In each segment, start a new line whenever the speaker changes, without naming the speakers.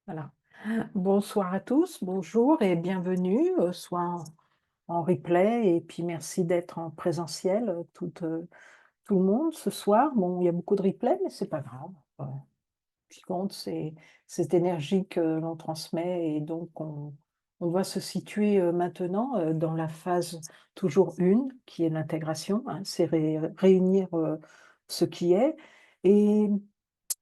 Voilà. Bonsoir à tous, bonjour et bienvenue, soit en replay et puis merci d'être en présentiel, tout le monde ce soir. Bon, il y a beaucoup de replays, mais c'est pas grave. Ce qui compte, c'est cette énergie que l'on transmet et donc on doit se situer, maintenant, dans la phase toujours 1 qui est l'intégration, hein. C'est réunir, ce qui est et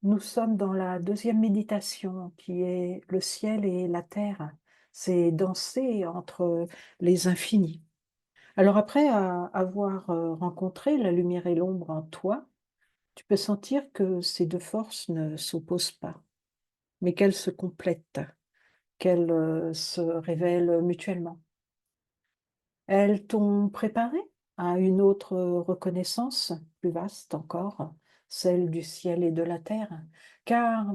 nous sommes dans la deuxième méditation qui est le ciel et la terre. C'est danser entre les infinis. Alors après avoir, rencontré la lumière et l'ombre en toi, tu peux sentir que ces 2 forces ne s'opposent pas, mais qu'elles se complètent, qu'elles, se révèlent mutuellement. Elles t'ont préparé à une autre, reconnaissance, plus vaste encore, celle du ciel et de la terre, car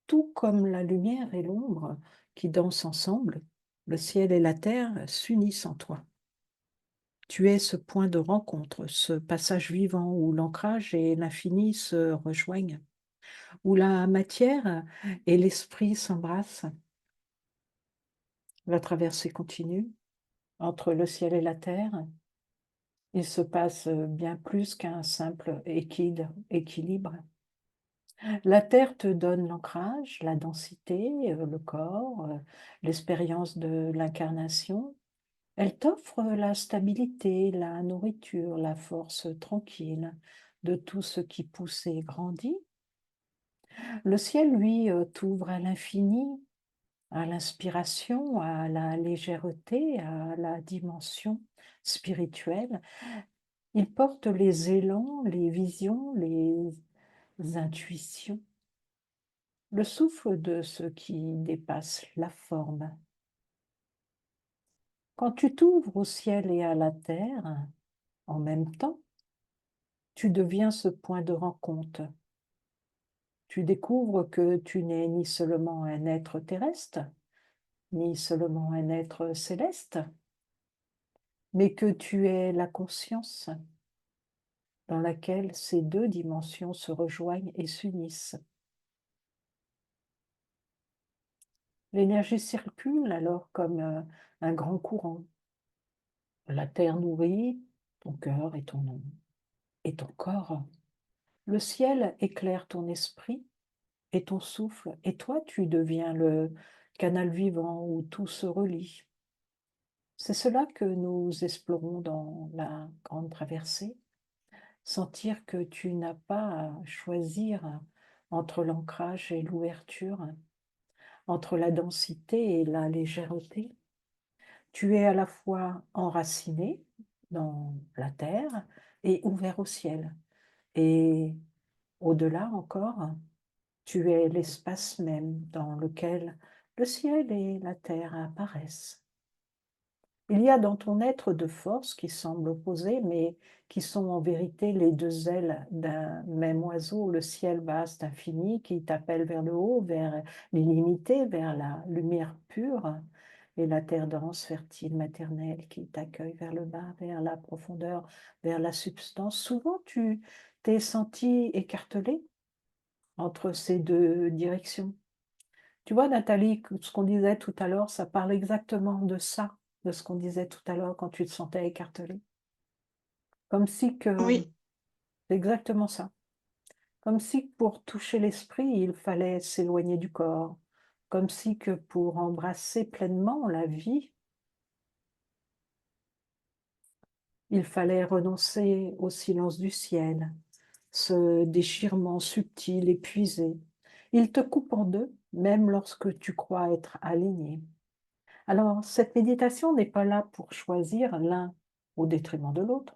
tout comme la lumière et l'ombre qui dansent ensemble, le ciel et la terre s'unissent en toi. Tu es ce point de rencontre, ce passage vivant où l'ancrage et l'infini se rejoignent, où la matière et l'esprit s'embrassent. La traversée continue entre le ciel et la terre. Il se passe, bien plus qu'un simple équilibre. La terre te donne l'ancrage, la densité, le corps, l'expérience de l'incarnation. Elle t'offre la stabilité, la nourriture, la force tranquille de tout ce qui pousse et grandit. Le ciel, lui, t'ouvre à l'infini, à l'inspiration, à la légèreté, à la dimension spirituelle. Il porte les élans, les visions, les intuitions, le souffle de ce qui dépasse la forme. Quand tu t'ouvres au ciel et à la terre, en même temps, tu deviens ce point de rencontre. Tu découvres que tu n'es ni seulement un être terrestre, ni seulement un être céleste, mais que tu es la conscience dans laquelle ces 2 dimensions se rejoignent et s'unissent. L'énergie circule alors comme, un grand courant. La terre nourrit ton cœur et ton corps. Le ciel éclaire ton esprit et ton souffle, et toi, tu deviens le canal vivant où tout se relie. C'est cela que nous explorons dans la grande traversée. Sentir que tu n'as pas à choisir entre l'ancrage et l'ouverture, entre la densité et la légèreté. Tu es à la fois enraciné dans la terre et ouvert au ciel. Et au-delà encore, tu es l'espace même dans lequel le ciel et la terre apparaissent. Il y a dans ton être 2 forces qui semblent opposées, mais qui sont en vérité les 2 ailes d'un même oiseau, le ciel vaste, infini, qui t'appelle vers le haut, vers l'illimité, vers la lumière pure, et la terre dense, fertile, maternelle, qui t'accueille vers le bas, vers la profondeur, vers la substance. Souvent, tu t'es senti écartelé entre ces 2 directions. Tu vois, Nathalie, ce qu'on disait tout à l'heure, ça parle exactement de ça, de ce qu'on disait tout à l'heure quand tu te sentais écartelée. Comme si que
Oui,
c'est exactement ça. Comme si que pour toucher l'esprit, il fallait s'éloigner du corps. Comme si que pour embrasser pleinement la vie, il fallait renoncer au silence du ciel, ce déchirement subtil, épuisé. Il te coupe en 2, même lorsque tu crois être aligné. Alors, cette méditation n'est pas là pour choisir l'un au détriment de l'autre.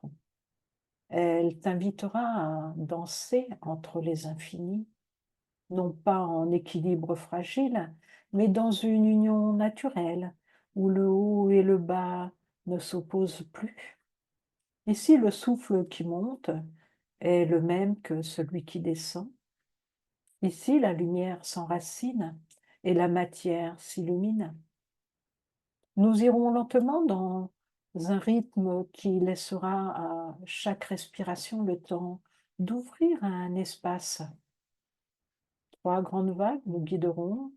Elle t'invitera à danser entre les infinis, non pas en équilibre fragile, mais dans une union naturelle, où le haut et le bas ne s'opposent plus. Ici, le souffle qui monte est le même que celui qui descend. Ici, la lumière s'enracine et la matière s'illumine. Nous irons lentement dans un rythme qui laissera à chaque respiration le temps d'ouvrir un espace. 3 grandes vagues nous guideront,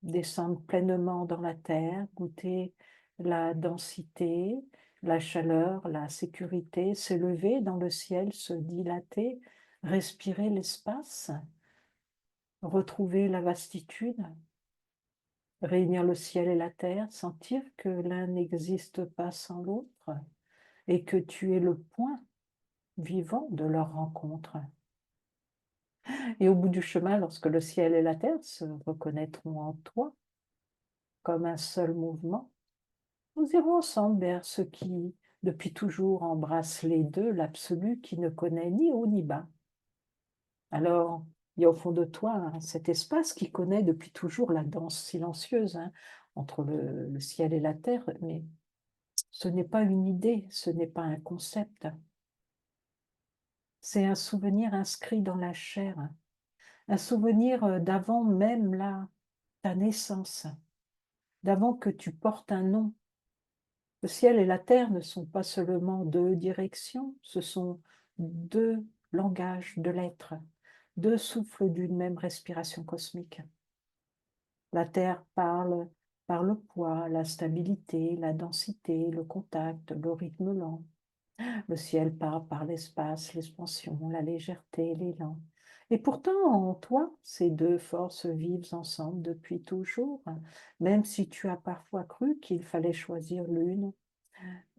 descendre pleinement dans la terre, goûter la densité, la chaleur, la sécurité, s'élever dans le ciel, se dilater, respirer l'espace, retrouver la vastitude, réunir le ciel et la terre, sentir que l'un n'existe pas sans l'autre et que tu es le point vivant de leur rencontre. Et au bout du chemin, lorsque le ciel et la terre se reconnaîtront en toi comme un seul mouvement, nous irons ensemble vers ce qui, depuis toujours, embrasse les deux, l'absolu qui ne connaît ni haut ni bas. Alors, il y a au fond de toi cet espace qui connaît depuis toujours la danse silencieuse entre le ciel et la terre, mais ce n'est pas une idée, ce n'est pas un concept. C'est un souvenir inscrit dans la chair, un souvenir d'avant même ta naissance, d'avant que tu portes un nom. Le ciel et la terre ne sont pas seulement deux directions, ce sont deux langages de l'être, deux souffles d'une même respiration cosmique. La terre parle par le poids, la stabilité, la densité, le contact, le rythme lent. Le ciel parle par l'espace, l'expansion, la légèreté, l'élan. Et pourtant, en toi, ces deux forces vivent ensemble depuis toujours, même si tu as parfois cru qu'il fallait choisir l'une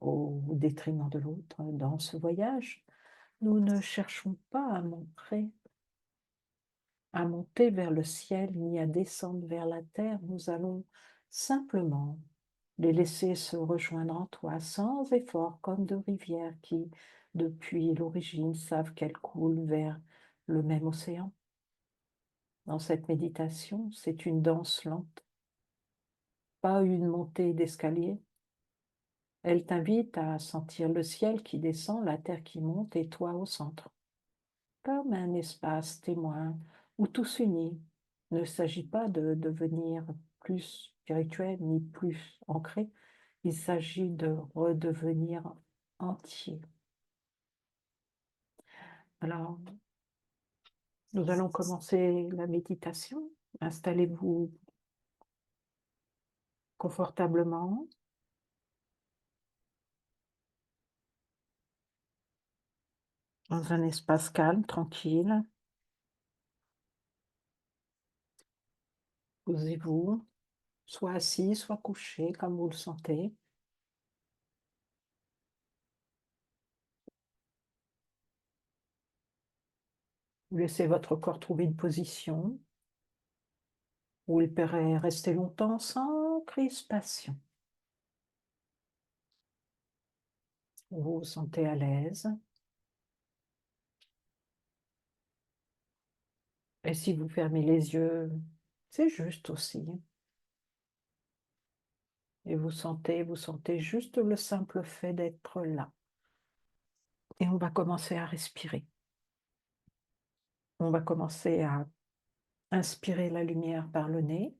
au détriment de l'autre. Dans ce voyage, nous ne cherchons pas à monter vers le ciel ni à descendre vers la terre. Nous allons simplement les laisser se rejoindre en toi sans effort, comme deux rivières qui, depuis l'origine, savent qu'elles coulent vers le même océan. Dans cette méditation, c'est une danse lente, pas une montée d'escalier. Elle t'invite à sentir le ciel qui descend, la terre qui monte et toi au centre, comme un espace témoin où tout s'unit. Il ne s'agit pas de devenir plus spirituel ni plus ancré, il s'agit de redevenir entier. Alors, nous allons commencer la méditation. Installez-vous confortablement. Dans un espace calme, tranquille. Posez-vous, soit assis, soit couché, comme vous le sentez. Vous laissez votre corps trouver une position où il pourrait rester longtemps sans crispation. Vous vous sentez à l'aise. Et si vous fermez les yeux, c'est juste aussi. Et vous sentez juste le simple fait d'être là. Et on va commencer à respirer. On va commencer à inspirer la lumière par le nez.